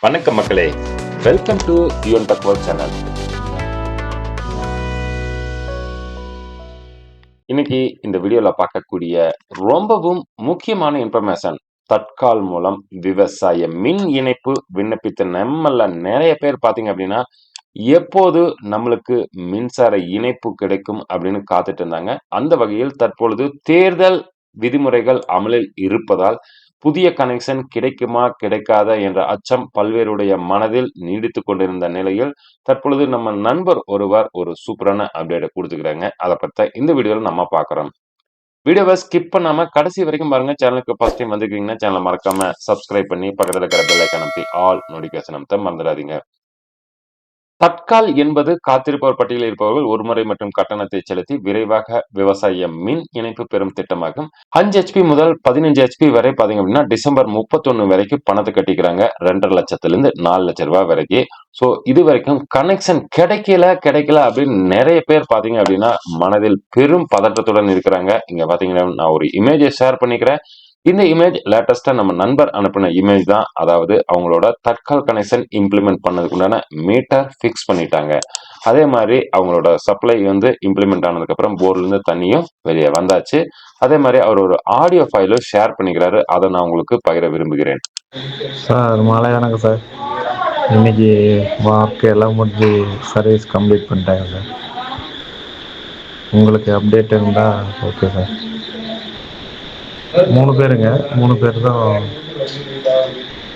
வணக்கம் மக்களே, welcome to Yuvan தக்வல் channel. இன்னைக்கு இந்த வீடியோல பார்க்கக்கூடிய ரொம்பவும் முக்கியமான இன்ஃபர்மேஷன், தட்கால் மூலம் விவசாய மின் இணைப்பு விண்ணப்பித்த நம்மள நிறைய பேர் பாத்தீங்க அப்படின்னா எப்போது நம்மளுக்கு மின்சார இணைப்பு கிடைக்கும் அப்படின்னு காத்துட்டு இருந்தாங்க. அந்த வகையில் தற்பொழுது தேர்தல் விதிமுறைகள் அமலில் இருப்பதால் புதிய கனெக்ஷன் கிடைக்குமா கிடைக்காதா என்ற அச்சம் பல்வேறுடைய மனதில் நீடித்துக் கொண்டிருந்த நிலையில் தற்பொழுது நம்ம நண்பர் ஒருவர் ஒரு சூப்பரான அப்டேட் கொடுத்துக்கிறாங்க. அதை பத்தி இந்த வீடியோல நம்ம பார்க்கிறோம். வீடியோவை ஸ்கிப் பண்ணாம கடைசி வரைக்கும் பாருங்க. சேனலுக்கு ஃபர்ஸ்ட் டைம் வந்துருக்கீங்கன்னா சேனலை மறக்காம சப்ஸ்கிரைப் பண்ணி பக்கத்துல இருக்கிற பெல் ஐகான் அமைத்தி ஆல் நோட்டிபிகேஷன் அமைத்த மறந்துடாதீங்க. தட்கால் என்பது காத்திருப்பவர் பட்டியலில் இருப்பவர்கள் ஒருமுறை மற்றும் கட்டணத்தை செலுத்தி விரைவாக விவசாய மின் இணைப்பு பெறும் திட்டமாகும். 5 HP முதல் 15 HP வரை பாத்தீங்க அப்படின்னா டிசம்பர் 31 வரைக்கும் பணத்தை கட்டிக்கிறாங்க. 2.5 லட்சத்திலிருந்து 4 லட்சம் ரூபாய் வரைக்கும். சோ இது வரைக்கும் கனெக்ஷன் கிடைக்கல அப்படின்னு நிறைய பேர் பாத்தீங்க அப்படின்னா மனதில் பெரும் பதற்றத்துடன் இருக்கிறாங்க. இங்க பாத்தீங்கன்னா நான் ஒரு இமேஜை ஷேர் பண்ணிக்கிறேன். இந்த இமேஜ் லேட்டஸ்டா நம்ம நண்பர் அனுப்பின இமேஜ் தான். அதாவது அவங்களோட தட்கால் கனெக்ஷன் இம்ப்ளிமெண்ட் பண்ணதுக்கு உண்டான மீட்டர் பிக்ஸ் பண்ணிட்டாங்க. அதே மாதிரி அவங்களோட சப்ளை இம்ப்ளிமெண்ட் ஆனதுக்கு அப்புறம் போர்ல இருந்து தண்ணியும் வெளியே வந்தாச்சு. அதே மாதிரி அவர் ஒரு ஆடியோ ஃபைலும் ஷேர் பண்ணிக்கிறாரு. அதை நான் உங்களுக்கு பகிர விரும்புகிறேன். சார் மாலை வணக்கம் சார். இன்னைக்கு ஒர்க் எல்லாம் முடிஞ்சு சர்வீஸ் கம்ப்ளீட் பண்ணிட்டாங்க சார். உங்களுக்கு அப்டேட் இருந்தால் ஓகே சார். 3 பேருங்க, 3 பேர் தான்.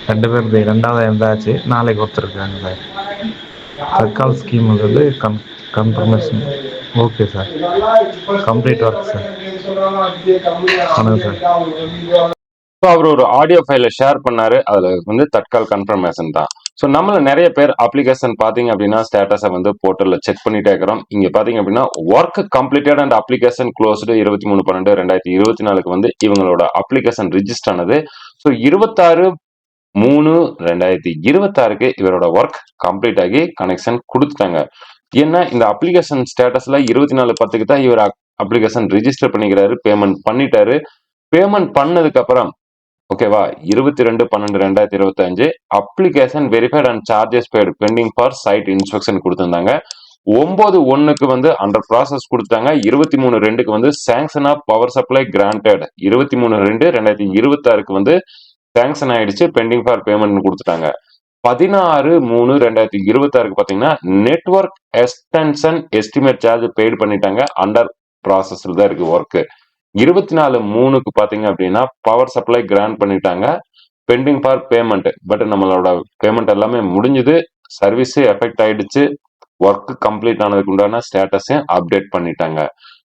2 பேர் ரெண்டாவது இருந்தாச்சு. நாளைக்கு ஒருத்தருக்காங்க sir. Tatkal scheme confirmation okay sir. Complete work sir. வணக்கம் சார். அவர் ஒரு ஆடியோ ஃபைல ஷேர் பண்ணாரு. அதுல தட்கால் கன்ஃபர்மேஷன் தான். ஸோ நம்மள நிறைய பேர் அப்ளிகேஷன் பாத்தீங்க அப்படின்னா ஸ்டேட்டஸை போர்ட்டல்ல செக் பண்ணிட்டே இருக்கிறோம். இங்க பாத்தீங்க அப்படின்னா work completed and application closed 23/12/2024 இவங்களோட அப்ளிகேஷன் ரிஜிஸ்டர் ஆனது. ஸோ 26/3/2026 இவரோட ஒர்க் கம்ப்ளீட் ஆகி கனெக்ஷன் கொடுத்துட்டாங்க. ஏன்னா இந்த அப்ளிகேஷன் ஸ்டேட்டஸ்ல 24/10 தான் இவர் அப்ளிகேஷன் ரிஜிஸ்டர் பண்ணிக்கிறாரு. பேமெண்ட் பண்ணிட்டாரு. பேமெண்ட் பண்ணதுக்கு அப்புறம் ஓகேவா 22/12/2025 application verified and charges paid pending for site inspection கொடுத்திருந்தாங்க. 9/1 அண்டர் ப்ராசஸ் கொடுத்தாங்க. 23/2 sanction of power supply granted. 23/2/2026 sanction ஆயிடுச்சு. பெண்டிங் ஃபார் பேமெண்ட் கொடுத்துட்டாங்க. 16/3/2026 பாத்தீங்கன்னா network extension estimate charge paid பண்ணிட்டாங்க. அண்டர் ப்ராசஸ்ல தான் இருக்கு ஒர்க். 24/3 பாத்தீங்க அப்படின்னா பவர் சப்ளை கிராண்ட் பண்ணிட்டாங்க. Pending for payment. பட் நம்மளோட பேமெண்ட் எல்லாமே முடிஞ்சது. சர்வீஸ் எஃபெக்ட் ஆயிடுச்சு. ஒர்க் கம்ப்ளீட் ஆனதுக்கு உண்டான ஸ்டேட்டஸ் அப்டேட் பண்ணிட்டாங்க.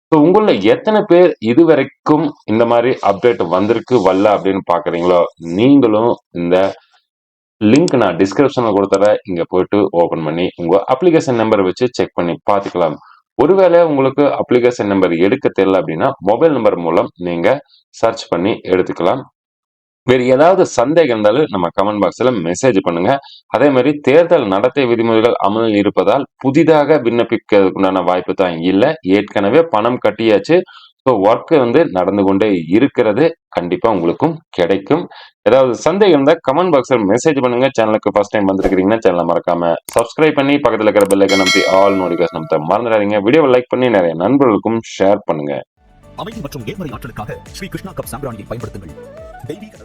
ஸோ உங்கள எத்தனை பேர் இது வரைக்கும் இந்த மாதிரி அப்டேட் வந்திருக்கு வரல அப்படின்னு பாக்குறீங்களோ, நீங்களும் இந்த லிங்க் நான் டிஸ்கிரிப்ஷன்ல கொடுத்துறேன். இங்க போயிட்டு ஓபன் பண்ணி உங்க அப்ளிகேஷன் நம்பர் வச்சு செக் பண்ணி பார்த்துக்கலாம். ஒருவேளை உங்களுக்கு அப்ளிகேஷன் நம்பர் எடுக்க தெரியல அப்படின்னா மொபைல் நம்பர் மூலம் நீங்க சர்ச் பண்ணி எடுத்துக்கலாம். வேறு ஏதாவது சந்தேகம் இருந்தாலும் நம்ம கமெண்ட் பாக்ஸ்ல மெசேஜ் பண்ணுங்க. அதே மாதிரி தேர்தல் நடத்தை விதிமுறைகள் அமலில் இருப்பதால் புதிதாக விண்ணப்பிக்கிறதுக்குண்டான வாய்ப்பு தான் இல்லை. ஏற்கனவே பணம் கட்டியாச்சு. ஸோ ஒர்க் நடந்து கொண்டே இருக்கிறது. கண்டிப்பா உங்களுக்கும் கிடைக்கும். ஏதாவது சந்தேகம் இருந்தால் கமெண்ட் பாக்ஸ்ல மெசேஜ் பண்ணுங்க. சேனலுக்கு ஃபர்ஸ்ட் டைம் வந்திருக்கீங்கன்னா சேனலை மறக்காம சப்ஸ்கிரைப் பண்ணி பக்கத்துல இருக்கிற பெல் ஐகான் அமைத்தி ஆல் நோட்டிபிகேஷன் அமைத்த மறந்துடாதீங்க. வீடியோவை லைக் பண்ணி நிறைய நண்பர்களுக்கும் ஷேர் பண்ணுங்க. அமைதி மற்றும் நேர்மறை ஆற்றலுக்காக ஸ்ரீ கிருஷ்ணா கப் சாம்பிராணியை பயன்படுத்துங்கள். தெய்வீக